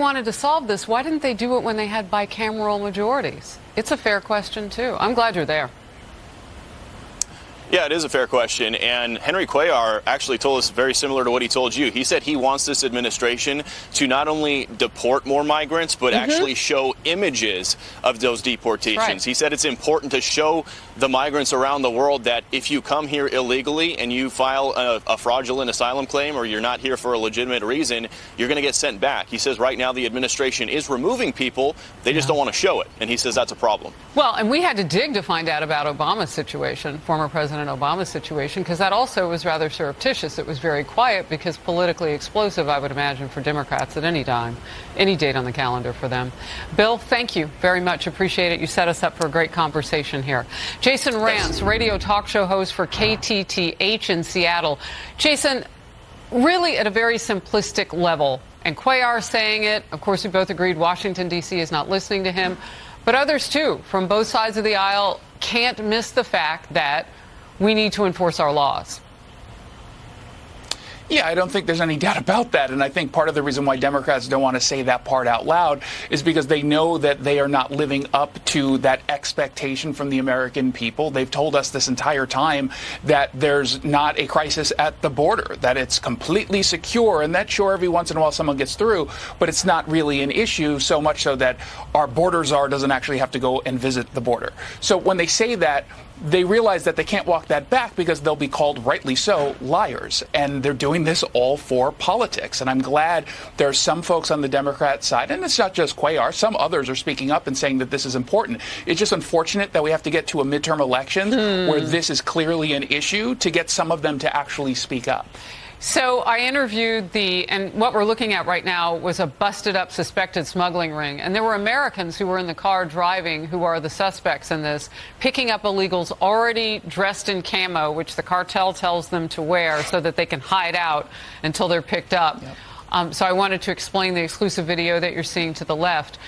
Wanted to solve this, why didn't they do it when they had bicameral majorities? It's a fair question, too. I'm glad you're there. Yeah, it is a fair question, and Henry Cuellar actually told us very similar to what he told you. He said he wants this administration to not only deport more migrants, but actually show images of those deportations. Right. He said it's important to show the migrants around the world that if you come here illegally and you file a fraudulent asylum claim or you're not here for a legitimate reason, you're going to get sent back. He says right now the administration is removing people, they just don't want to show it, and he says that's a problem. Well, and we had to dig to find out about Obama's situation, former President Obama's situation, because that also was rather surreptitious. It was very quiet because politically explosive, I would imagine, for Democrats at any time, any date on the calendar for them. Bill, thank you very much. Appreciate it. You set us up for a great conversation here. Jason Rantz, radio talk show host for KTTH in Seattle. Jason, really at a very simplistic level, and Cuellar saying it, of course, we both agreed Washington, D.C. is not listening to him, but others, too, from both sides of the aisle, can't miss the fact that we need to enforce our laws. Yeah, I don't think there's any doubt about that. And I think part of the reason why Democrats don't want to say that part out loud is because they know that they are not living up to that expectation from the American people. They've told us this entire time that there's not a crisis at the border, that it's completely secure, and that sure, every once in a while someone gets through, but it's not really an issue, so much so that our border czar doesn't actually have to go and visit the border. So when they say that, they realize that they can't walk that back because they'll be called, rightly so, liars. And they're doing this all for politics. And I'm glad there are some folks on the Democrat side, and it's not just Cuellar, some others are speaking up and saying that this is important. It's just unfortunate that we have to get to a midterm election where this is clearly an issue to get some of them to actually speak up. So I interviewed and what we're looking at right now was a busted up suspected smuggling ring. And there were Americans who were in the car driving who are the suspects in this, picking up illegals already dressed in camo, which the cartel tells them to wear so that they can hide out until they're picked up. Yep. So I wanted to explain the exclusive video that you're seeing to the left.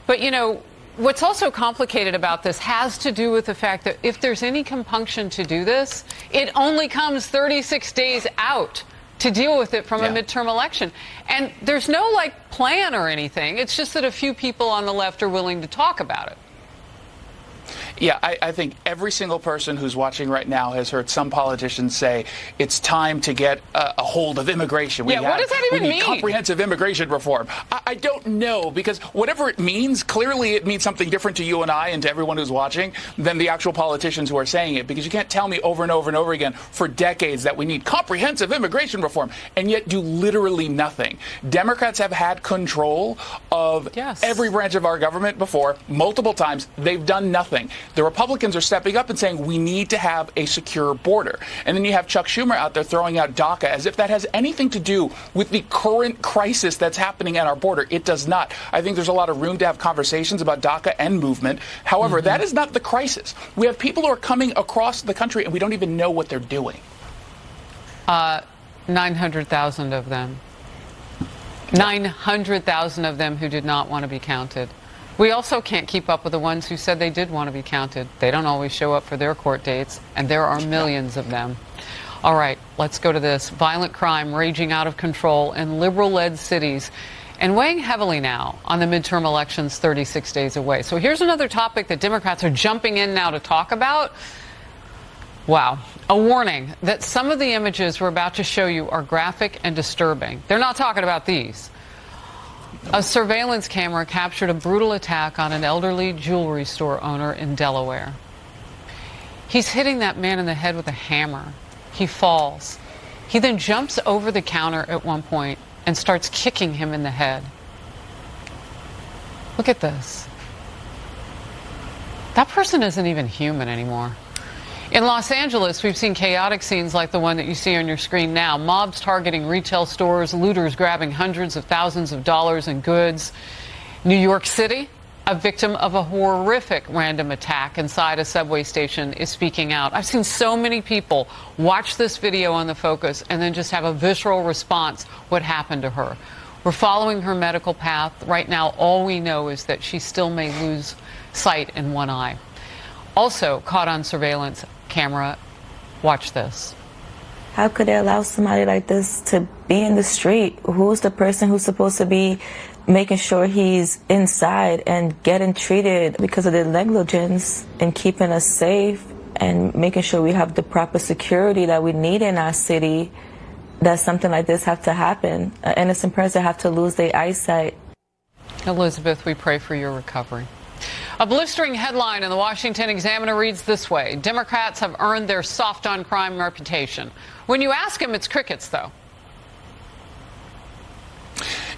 But, you know, what's also complicated about this has to do with the fact that if there's any compunction to do this, it only comes 36 days out to deal with it from a midterm election. And there's no, like, plan or anything. It's just that a few people on the left are willing to talk about it. Yeah, I think every single person who's watching right now has heard some politicians say it's time to get a hold of immigration. What does that even mean? Comprehensive immigration reform. I don't know, because whatever it means, clearly it means something different to you and I and to everyone who's watching than the actual politicians who are saying it, because you can't tell me over and over and over again for decades that we need comprehensive immigration reform and yet do literally nothing. Democrats have had control of every branch of our government before, multiple times. They've done nothing. The Republicans are stepping up and saying we need to have a secure border. And then you have Chuck Schumer out there throwing out DACA as if that has anything to do with the current crisis that's happening at our border. It does not. I think there's a lot of room to have conversations about DACA and movement. However, that is not the crisis. We have people who are coming across the country and we don't even know what they're doing. 900,000 of them. 900,000 of them who did not want to be counted. We also can't keep up with the ones who said they did want to be counted. They don't always show up for their court dates, and there are millions of them. All right, let's go to this. Violent crime raging out of control in liberal-led cities and weighing heavily now on the midterm elections 36 days away. So here's another topic that Democrats are jumping in now to talk about. Wow. A warning that some of the images we're about to show you are graphic and disturbing. They're not talking about these. A surveillance camera captured a brutal attack on an elderly jewelry store owner in Delaware. He's hitting that man in the head with a hammer. He falls. He then jumps over the counter at one point and starts kicking him in the head. Look at this. That person isn't even human anymore. In Los Angeles, we've seen chaotic scenes like the one that you see on your screen now. Mobs targeting retail stores, looters grabbing hundreds of thousands of dollars in goods. New York City, a victim of a horrific random attack inside a subway station, is speaking out. I've seen so many people watch this video on the Focus and then just have a visceral response. What happened to her? We're following her medical path. Right now, all we know is that she still may lose sight in one eye. Also caught on surveillance camera. Watch this. How could they allow somebody like this to be in the street? Who's the person who's supposed to be making sure he's inside and getting treated because of the negligence and keeping us safe and making sure we have the proper security that we need in our city, that something like this have to happen. An innocent person have to lose their eyesight. Elizabeth, we pray for your recovery. A blistering headline in the Washington Examiner reads this way: Democrats have earned their soft on crime reputation. When you ask them, it's crickets, though.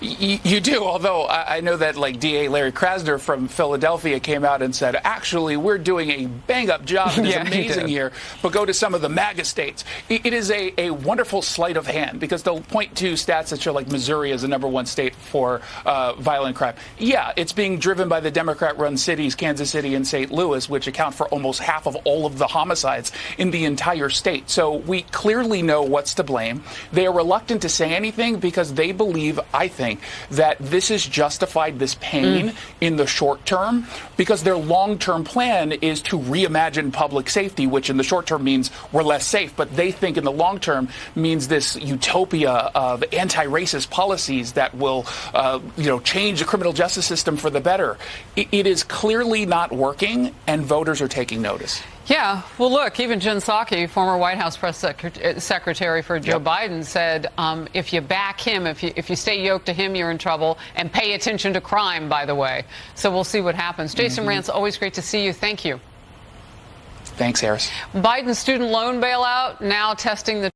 You do, although I know that like DA Larry Krasner from Philadelphia came out and said, actually, we're doing a bang-up job. It is amazing here, but go to some of the MAGA states. It is a wonderful sleight of hand because they'll point to stats that show like Missouri is the #1 state for violent crime. Yeah, it's being driven by the Democrat-run cities, Kansas City and St. Louis, which account for almost half of all of the homicides in the entire state. So we clearly know what's to blame. They are reluctant to say anything because they believe, I think, that this has justified this pain in the short term because their long-term plan is to reimagine public safety, which in the short term means we're less safe. But they think in the long term means this utopia of anti-racist policies that will, change the criminal justice system for the better. It is clearly not working, and voters are taking notice. Yeah, well, look, even Jen Psaki, former White House press secretary for Joe Biden, said if you back him, if you stay yoked to him, you're in trouble, and pay attention to crime, by the way. So we'll see what happens. Jason Rantz, always great to see you. Thank you. Thanks, Harris. Biden's student loan bailout now testing the